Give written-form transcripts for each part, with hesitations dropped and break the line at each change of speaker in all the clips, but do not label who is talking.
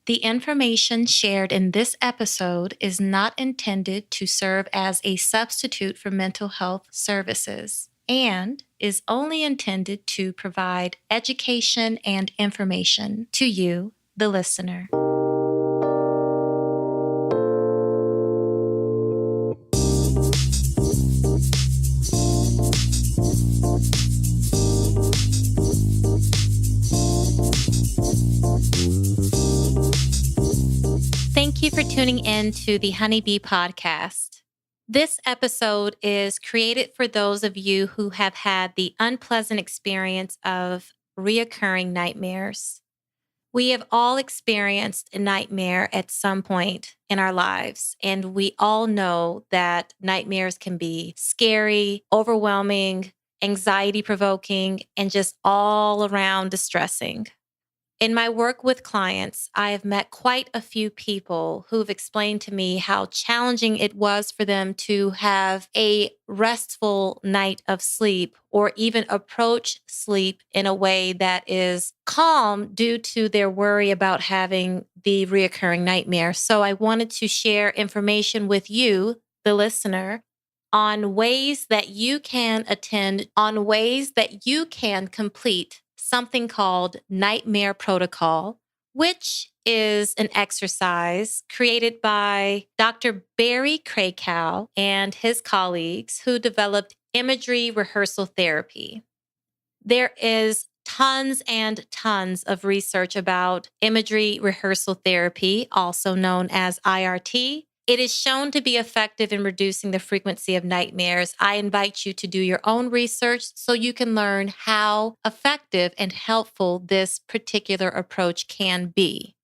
The information shared in this episode is not intended to serve as a substitute for mental health services and is only intended to provide education and information to you, the listener. Thank you for tuning in to the Honeybee Podcast. This episode is created for those of you who have had the unpleasant experience of reoccurring nightmares. We have all experienced a nightmare at some point in our lives, and we all know that nightmares can be scary, overwhelming, anxiety-provoking, and just all around distressing. In my work with clients, I have met quite a few people who've explained to me how challenging it was for them to have a restful night of sleep or even approach sleep in a way that is calm due to their worry about having the reoccurring nightmare. So I wanted to share information with you, the listener, on ways that you can complete something called Nightmare Protocol, which is an exercise created by Dr. Barry Krakow and his colleagues who developed imagery rehearsal therapy. There is tons and tons of research about imagery rehearsal therapy, also known as IRT. It is shown to be effective in reducing the frequency of nightmares. I invite you to do your own research so you can learn how effective and helpful this particular approach can be.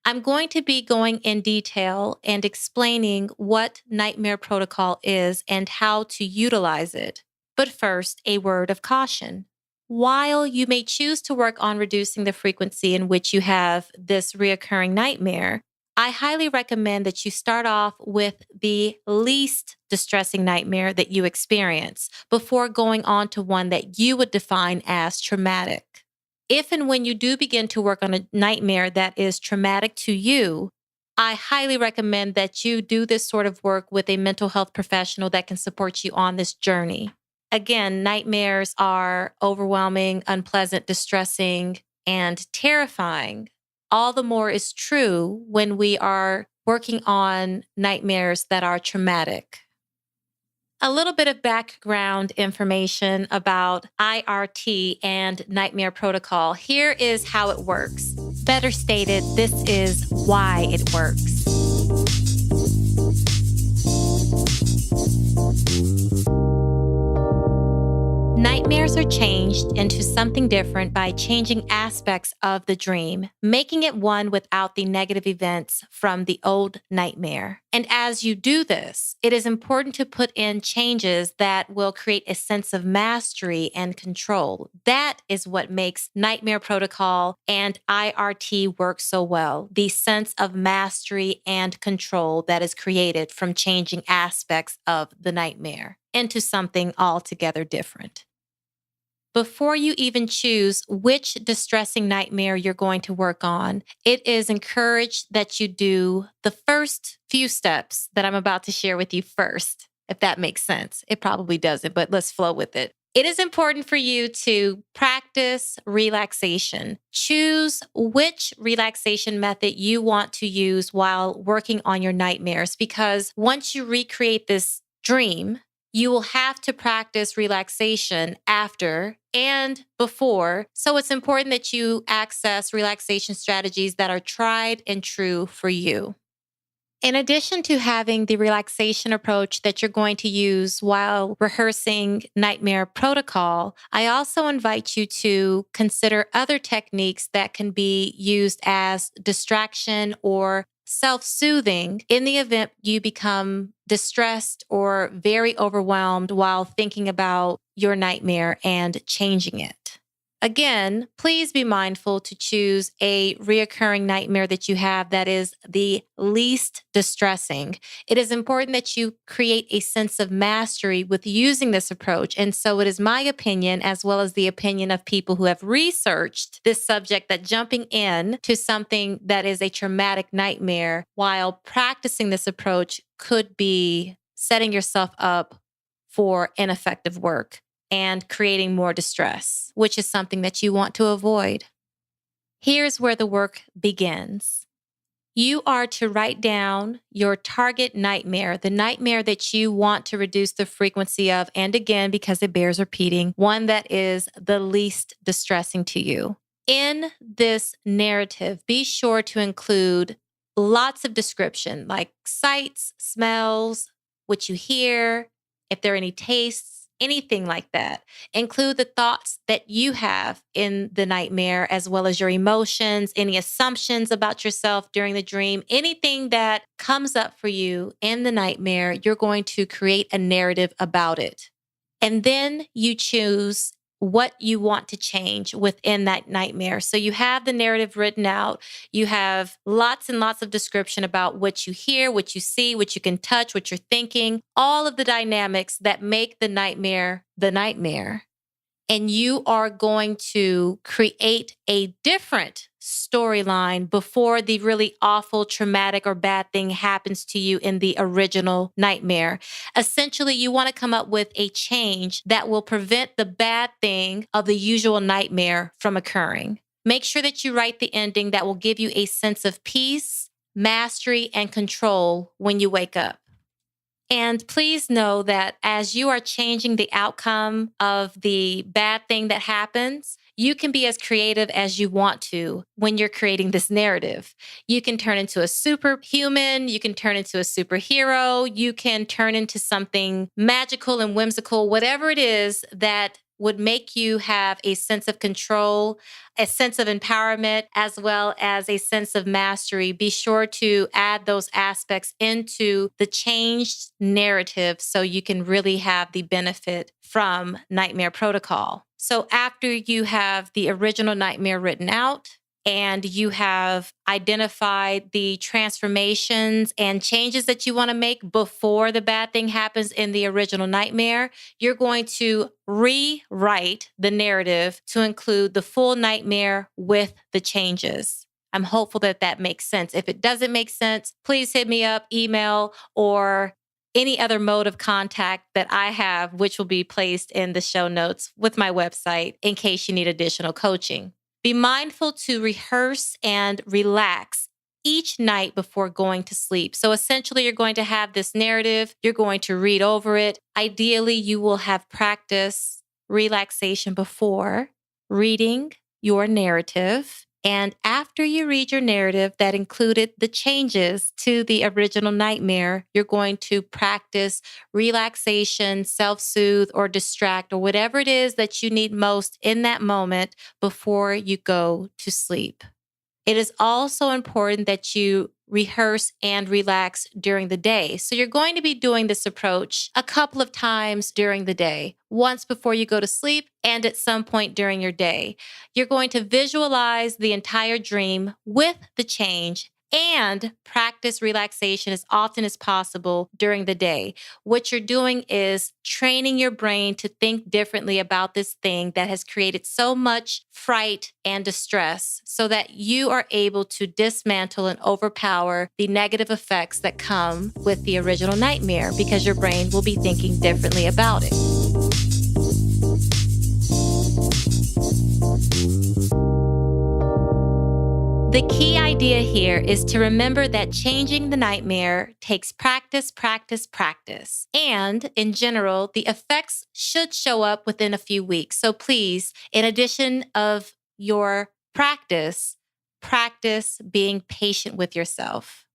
I'm going to be going in detail and explaining what Nightmare Protocol is and how to utilize it. But first, a word of caution. While you may choose to work on reducing the frequency in which you have this reoccurring nightmare, I highly recommend that you start off with the least distressing nightmare that you experience before going on to one that you would define as traumatic. If and when you do begin to work on a nightmare that is traumatic to you, I highly recommend that you do this sort of work with a mental health professional that can support you on this journey. Again, nightmares are overwhelming, unpleasant, distressing, and terrifying. All the more is true when we are working on nightmares that are traumatic. A little bit of background information about IRT and Nightmare Protocol. Here is how it works. Better stated, this is why it works. Nightmares are changed into something different by changing aspects of the dream, making it one without the negative events from the old nightmare. And as you do this, it is important to put in changes that will create a sense of mastery and control. That is what makes Nightmare Protocol and IRT work so well. The sense of mastery and control that is created from changing aspects of the nightmare into something altogether different. Before you even choose which distressing nightmare you're going to work on, it is encouraged that you do the first few steps that I'm about to share with you first, if that makes sense. It probably doesn't, but let's flow with it. It is important for you to practice relaxation. Choose which relaxation method you want to use while working on your nightmares, because once you recreate this dream, you will have to practice relaxation after and before. So it's important that you access relaxation strategies that are tried and true for you. In addition to having the relaxation approach that you're going to use while rehearsing Nightmare Protocol, I also invite you to consider other techniques that can be used as distraction or self-soothing in the event you become distressed or very overwhelmed while thinking about your nightmare and changing it. Again, please be mindful to choose a reoccurring nightmare that you have that is the least distressing. It is important that you create a sense of mastery with using this approach. And so it is my opinion, as well as the opinion of people who have researched this subject, that jumping in to something that is a traumatic nightmare while practicing this approach could be setting yourself up for ineffective work and creating more distress, which is something that you want to avoid. Here's where the work begins. You are to write down your target nightmare, the nightmare that you want to reduce the frequency of, and again, because it bears repeating, one that is the least distressing to you. In this narrative, be sure to include lots of description, like sights, smells, what you hear, if there are any tastes, anything like that. Include the thoughts that you have in the nightmare, as well as your emotions, any assumptions about yourself during the dream, anything that comes up for you in the nightmare, you're going to create a narrative about it. And then you choose what you want to change within that nightmare. So you have the narrative written out. You have lots and lots of description about what you hear, what you see, what you can touch, what you're thinking, all of the dynamics that make the nightmare the nightmare. And you are going to create a different storyline before the really awful, traumatic, or bad thing happens to you in the original nightmare. Essentially, you want to come up with a change that will prevent the bad thing of the usual nightmare from occurring. Make sure that you write the ending that will give you a sense of peace, mastery, and control when you wake up. And please know that as you are changing the outcome of the bad thing that happens, you can be as creative as you want to when you're creating this narrative. You can turn into a superhuman, you can turn into a superhero, you can turn into something magical and whimsical, whatever it is that would make you have a sense of control, a sense of empowerment, as well as a sense of mastery. Be sure to add those aspects into the changed narrative so you can really have the benefit from Nightmare Protocol. So after you have the original nightmare written out, and you have identified the transformations and changes that you want to make before the bad thing happens in the original nightmare, you're going to rewrite the narrative to include the full nightmare with the changes. I'm hopeful that that makes sense. If it doesn't make sense, please hit me up, email, or any other mode of contact that I have, which will be placed in the show notes with my website in case you need additional coaching. Be mindful to rehearse and relax each night before going to sleep. So essentially, you're going to have this narrative, you're going to read over it. Ideally, you will have practice relaxation before reading your narrative. And after you read your narrative that included the changes to the original nightmare, you're going to practice relaxation, self-soothe, or distract, or whatever it is that you need most in that moment before you go to sleep. It is also important that you rehearse and relax during the day. So you're going to be doing this approach a couple of times during the day, once before you go to sleep and at some point during your day. You're going to visualize the entire dream with the change and practice relaxation as often as possible during the day. What you're doing is training your brain to think differently about this thing that has created so much fright and distress so that you are able to dismantle and overpower the negative effects that come with the original nightmare because your brain will be thinking differently about it. The key idea here is to remember that changing the nightmare takes practice, practice, practice. And in general, the effects should show up within a few weeks. So please, in addition of your practice being patient with yourself.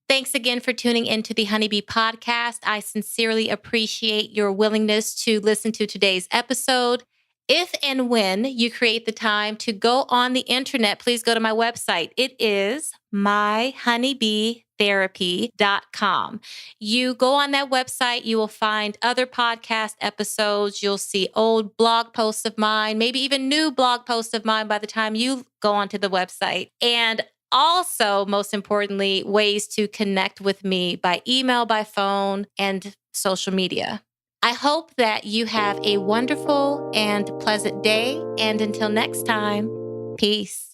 Thanks again for tuning into the Honeybee Podcast. I sincerely appreciate your willingness to listen to today's episode. If and when you create the time to go on the internet, please go to my website. It is myhoneybeetherapy.com. You go on that website, you will find other podcast episodes. You'll see old blog posts of mine, maybe even new blog posts of mine by the time you go onto the website. And also, most importantly, ways to connect with me by email, by phone, and social media. I hope that you have a wonderful and pleasant day. And until next time, peace.